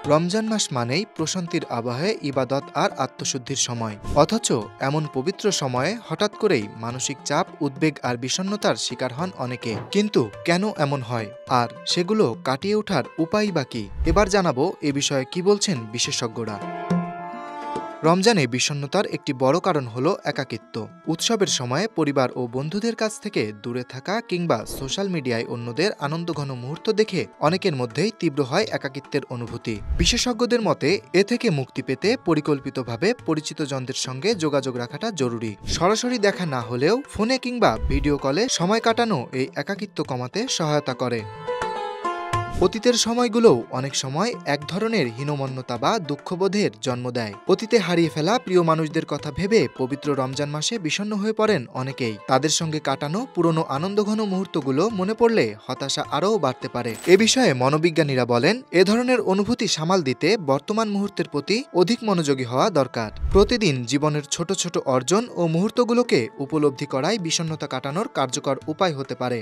রমজান মাস মানেই প্রশান্তির আবহে ইবাদত আর আত্মশুদ্ধির সময়। অথচ এমন পবিত্র সময়ে হঠাৎ করেই মানসিক চাপ, উদ্বেগ আর বিষণ্ণতার শিকার হন অনেকে। কিন্তু কেন এমন হয়, আর সেগুলো কাটিয়ে ওঠার উপায় বা কি? এবার জানাবো এ বিষয়ে কি বলছেন বিশেষজ্ঞরা। রমজানে বিষণ্ণতার একটি বড় কারণ হলো একাকিত্ব। উৎসবের সময়ে পরিবার ও বন্ধুদের কাছ থেকে দূরে থাকা কিংবা সোশ্যাল মিডিয়ায় অন্যদের আনন্দঘন মুহূর্ত দেখে অনেকের মধ্যেই তীব্র হয় একাকিত্বের অনুভূতি। বিশেষজ্ঞদের মতে এ থেকে মুক্তি পেতে পরিকল্পিতভাবে পরিচিত জনদের সঙ্গে যোগাযোগ রাখাটা জরুরি। সরাসরি দেখা না হলেও ফোনে কিংবা ভিডিও কলে সময় কাটানো এই একাকিত্ব কমাতে সহায়তা করে। অতীতের সময়গুলোও অনেক সময় এক ধরনের হীনমন্যতা বা দুঃখবোধের জন্ম দেয়। অতীতে হারিয়ে ফেলা প্রিয় মানুষদের কথা ভেবে পবিত্র রমজান মাসে বিষণ্ণ হয়ে পড়েন অনেকেই। তাদের সঙ্গে কাটানো পুরনো আনন্দঘন মুহূর্তগুলো মনে পড়লে হতাশা আরও বাড়তে পারে। এ বিষয়ে মনোবিজ্ঞানীরা বলেন, এ ধরনের অনুভূতি সামাল দিতে বর্তমান মুহূর্তের প্রতি অধিক মনোযোগী হওয়া দরকার। প্রতিদিন জীবনের ছোট ছোট অর্জন ও মুহূর্তগুলোকে উপলব্ধি করাই বিষণ্ণতা কাটানোর কার্যকর উপায় হতে পারে।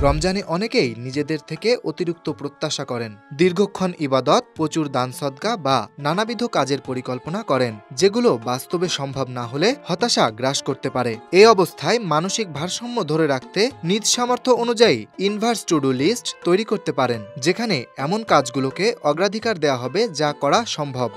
রমজানে অনেকেই নিজেদের থেকে অতিরিক্ত প্রত্যাশা করেন। দীর্ঘক্ষণ ইবাদত, প্রচুর দান সদকা বা নানাবিধ কাজের পরিকল্পনা করেন, যেগুলো বাস্তবে সম্ভব না হলে হতাশা গ্রাস করতে পারে। এই অবস্থায় মানসিক ভারসাম্য ধরে রাখতে নিজ সামর্থ্য অনুযায়ী ইনভার্স টু ডু লিস্ট তৈরি করতে পারেন, যেখানে এমন কাজগুলোকে অগ্রাধিকার দেওয়া হবে যা করা সম্ভব।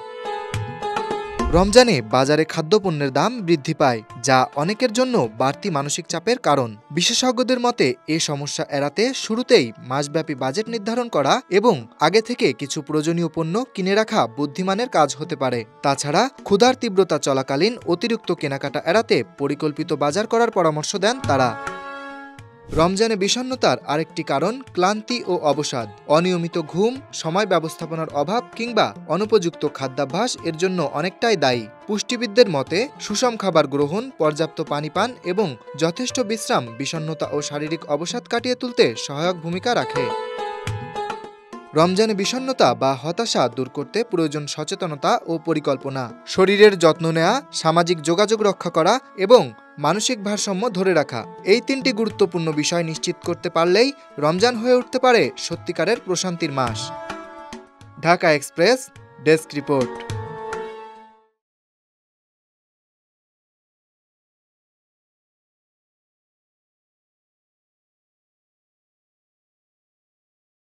রমজানে বাজারে খাদ্যপণ্যের দাম বৃদ্ধি পায়, যা অনেকের জন্য বাড়তি মানসিক চাপের কারণ। বিশেষজ্ঞদের মতে এ সমস্যা এড়াতে শুরুতেই মাসব্যাপী বাজেট নির্ধারণ করা এবং আগে থেকে কিছু প্রয়োজনীয় পণ্য কিনে রাখা বুদ্ধিমানের কাজ হতে পারে। তাছাড়া ক্ষুধার তীব্রতা চলাকালীন অতিরিক্ত কেনাকাটা এড়াতে পরিকল্পিত বাজার করার পরামর্শ দেন তারা। রমজানে বিষণ্ণতার আরেকটি কারণ ক্লান্তি ও অবসাদ। অনিয়মিত ঘুম, সময় ব্যবস্থাপনার অভাব কিংবা অনুপযুক্ত খাদ্যাভ্যাস এর জন্য অনেকটাই দায়ী। পুষ্টিবিদদের মতে সুষম খাবার গ্রহণ, পর্যাপ্ত পানি পান এবং যথেষ্ট বিশ্রাম বিষণ্ণতা ও শারীরিক অবসাদ কাটিয়ে তুলতে সহায়ক ভূমিকা রাখে। রমজানে বিষণ্ণতা বা হতাশা দূর করতে প্রয়োজন সচেতনতা ও পরিকল্পনা। শরীরের যত্ন নেওয়া, সামাজিক যোগাযোগ রক্ষা করা এবং মানসিক ভারসাম্য ধরে রাখা, এই তিনটি গুরুত্বপূর্ণ বিষয় নিশ্চিত করতে পারলেই রমজান হয়ে উঠতে পারে সত্যিকারের প্রশান্তির মাস। Dhaka express desk report.